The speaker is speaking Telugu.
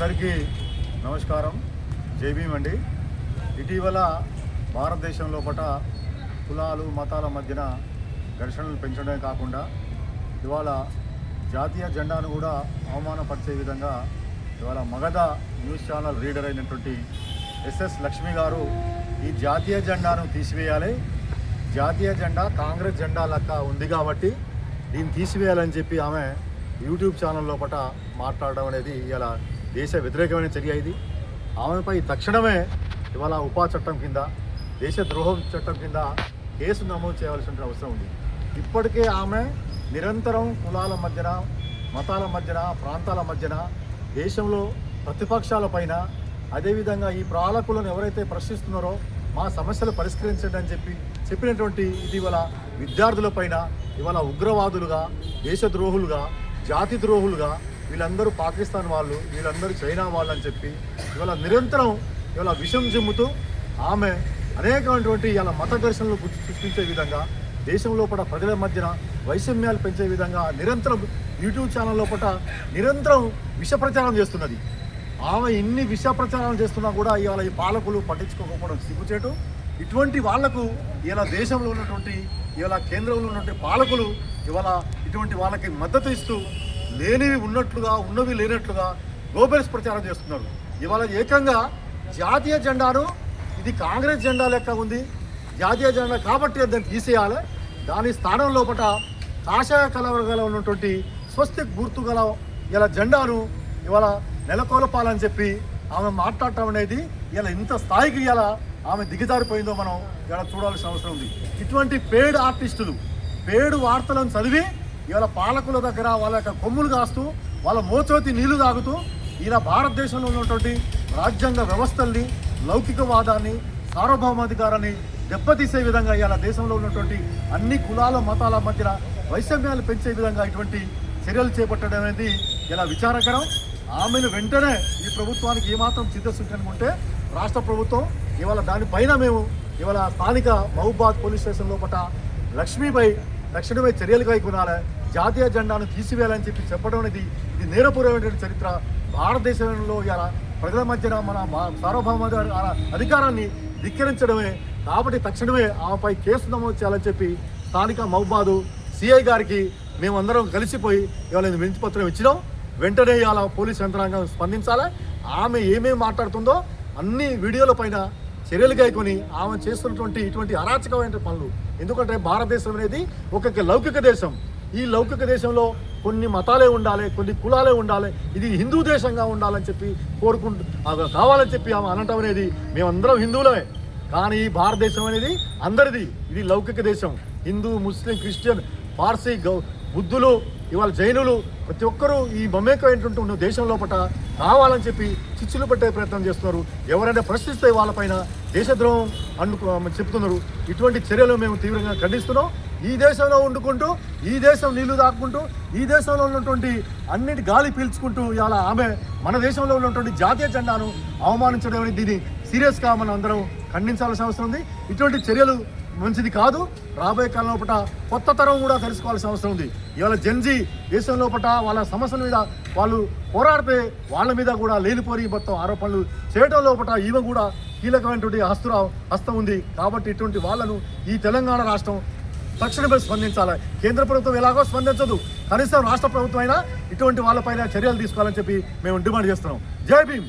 అందరికీ నమస్కారం. జై భీమ్ అండి. ఇటీవల భారతదేశంలో కులాలు మతాల మధ్యన ఘర్షణలు పెంచడమే కాకుండా ఇవాళ జాతీయ జెండాను కూడా అవమానపరిచే విధంగా ఇవాళ మగధ న్యూస్ ఛానల్ రీడర్ అయినటువంటి ఎస్ఎస్ లక్ష్మి గారు ఈ జాతీయ జెండాను తీసివేయాలి, జాతీయ జెండా కాంగ్రెస్ జెండా లెక్క ఉంది కాబట్టి దీన్ని తీసివేయాలని చెప్పి ఆమె యూట్యూబ్ ఛానల్ లోపల మాట్లాడడం అనేది ఇలా దేశ వ్యతిరేకమైన చర్య. ఇది ఆమెపై తక్షణమే ఇవాళ ఉపా చట్టం కింద, దేశ ద్రోహం చట్టం కింద కేసు నమోదు చేయాల్సిన అవసరం ఉంది. ఇప్పటికే ఆమె నిరంతరం కులాల మధ్యన, మతాల మధ్యన, ప్రాంతాల మధ్యన, దేశంలో ప్రతిపక్షాల పైన, అదేవిధంగా ఈ పాలకులను ఎవరైతే ప్రశ్నిస్తున్నారో మా సమస్యలు పరిష్కరించండి అని చెప్పినటువంటి ఇటీవల విద్యార్థులపైన ఇవాళ ఉగ్రవాదులుగా, దేశద్రోహులుగా, జాతి ద్రోహులుగా, వీళ్ళందరూ పాకిస్తాన్ వాళ్ళు, వీళ్ళందరూ చైనా వాళ్ళు అని చెప్పి ఇవాళ నిరంతరం ఇవాళ విషం చిమ్ముతూ ఆమె అనేకమైనటువంటి ఇలా మత ఘర్షణలు సృష్టించే విధంగా, దేశం లోపల ప్రజల మధ్యన వైషమ్యాలు పెంచే విధంగా నిరంతరం యూట్యూబ్ ఛానల్ లోపల నిరంతరం విష ప్రచారం చేస్తున్నది. ఆమె ఇన్ని విష ప్రచారాలు చేస్తున్నా కూడా ఇవాళ ఈ పాలకులు పట్టించుకోకపోవడం సిగ్గుచేటు. ఇటువంటి వాళ్లకు ఇలా దేశంలో ఉన్నటువంటి ఇవాళ కేంద్రంలో ఉన్నటువంటి పాలకులు ఇవాళ ఇటువంటి వాళ్ళకి మద్దతు ఇస్తూ లేనివి ఉన్నట్లుగా, ఉన్నవి లేనట్లుగా గోబెల్స్ ప్రచారం చేస్తున్నారు. ఇవాళ ఏకంగా జాతీయ జెండాను ఇది కాంగ్రెస్ జెండా లెక్క ఉంది, జాతీయ జెండా కాబట్టి దాన్ని తీసేయాలి, దాని స్థానం లోపల కాషాయ కలవరగల ఉన్నటువంటి స్వస్తిక్ గుర్తు గల ఇలా జెండాను ఇవాళ నెలకొల్పాలని చెప్పి ఆమె మాట్లాడటం అనేది ఇలా ఇంత స్థాయికి ఇలా ఆమె దిగజారిపోయిందో మనం ఇలా చూడాల్సిన అవసరం ఉంది. ఇటువంటి పేడ్ ఆర్టిస్టులు పేడు వార్తలను చదివి ఇవాళ పాలకుల దగ్గర వాళ్ళ యొక్క కొమ్ములు కాస్తూ, వాళ్ళ మోచోతి నీళ్లు తాగుతూ ఇలా భారతదేశంలో ఉన్నటువంటి రాజ్యాంగ వ్యవస్థల్ని, లౌకికవాదాన్ని, సార్వభౌమాధికారాన్ని దెబ్బతీసే విధంగా ఇలా దేశంలో ఉన్నటువంటి అన్ని కులాల మతాల మధ్యన వైషమ్యాలు పెంచే విధంగా ఇటువంటి చర్యలు చేపట్టడం అనేది ఇలా విచారకరం. ఆమెను వెంటనే ఈ ప్రభుత్వానికి ఏమాత్రం చిత్తశుద్ధి ఉంటే రాష్ట్ర ప్రభుత్వం ఇవాళ దానిపైన మేము ఇవాళ స్థానిక మహబూబాద్ పోలీస్ స్టేషన్ లోపల లక్ష్మీపై తక్షణమే చర్యలు కైకొనాలి, జాతీయ జెండాను తీసివేయాలని చెప్పడం అనేది ఇది నేరపూర్వమైనటువంటి చరిత్ర. భారతదేశంలో ఇలా ప్రజల మధ్యన మన సార్వభౌమ అధికారాన్ని ధిక్కరించడమే. కాబట్టి తక్షణమే ఆమెపై కేసు నమోదు చేయాలని చెప్పి స్థానిక మహబూబాద్ సిఐ గారికి మేమందరం కలిసిపోయి ఇవాళ వినతిపత్రం ఇచ్చినాం. వెంటనే ఇవాళ పోలీస్ యంత్రాంగం స్పందించాలి. ఆమె ఏమేమి మాట్లాడుతుందో అన్ని వీడియోల పైన చర్యలు కైకొని ఆమె చేస్తున్నటువంటి ఇటువంటి అరాచకమైన పనులు. ఎందుకంటే భారతదేశం అనేది ఒక లౌకిక దేశం. ఈ లౌకిక దేశంలో కొన్ని మతాలే ఉండాలి, కొన్ని కులాలే ఉండాలి, ఇది హిందూ దేశంగా ఉండాలని చెప్పి కావాలని చెప్పి ఆమె అనటం అనేది, మేమందరం హిందువులమే కానీ ఈ భారతదేశం అనేది అందరిది. ఇది లౌకిక దేశం. హిందూ, ముస్లిం, క్రిస్టియన్, పార్సీ, బుద్ధులు, ఇవాళ జైనులు ప్రతి ఒక్కరూ ఈ మమేకమైనటువంటి ఉన్న దేశం లోపల కావాలని చెప్పి చిచ్చులు పెట్టే ప్రయత్నం చేస్తున్నారు. ఎవరైనా ప్రశ్నిస్తే వాళ్ళపైన దేశద్రోహం చెప్తున్నారు. ఇటువంటి చర్యలు మేము తీవ్రంగా ఖండిస్తున్నాం. ఈ దేశంలో వండుకుంటూ, ఈ దేశం నీళ్లు తాక్కుంటూ, ఈ దేశంలో ఉన్నటువంటి అన్నిటి గాలి పీల్చుకుంటూ ఇవాళ ఆమె మన దేశంలో ఉన్నటువంటి జాతీయ జెండాను అవమానించడం అనేది దీన్ని సీరియస్గా మనం అందరం ఖండించాల్సిన అవసరం ఉంది. ఇటువంటి చర్యలు మంచిది కాదు. రాబోయే కాలం లోపల కొత్త తరం కూడా తెలుసుకోవాల్సిన అవసరం ఉంది. ఇవాళ జెన్జీ దేశం లోపల వాళ్ళ సమస్యల మీద వాళ్ళు పోరాడితే వాళ్ళ మీద కూడా లేనిపోని మొత్తం ఆరోపణలు చేయడం లోపల ఈమె కూడా కీలకమైనటువంటి హస్తం ఉంది. కాబట్టి ఇటువంటి వాళ్ళను ఈ తెలంగాణ రాష్ట్రం తక్షణమే స్పందించాలి. కేంద్ర ప్రభుత్వం ఎలాగో స్పందించదు, కనీసం రాష్ట్ర ప్రభుత్వం అయినా ఇటువంటి వాళ్ళపైన చర్యలు తీసుకోవాలని చెప్పి మేము డిమాండ్ చేస్తున్నాం. జై భీమ్.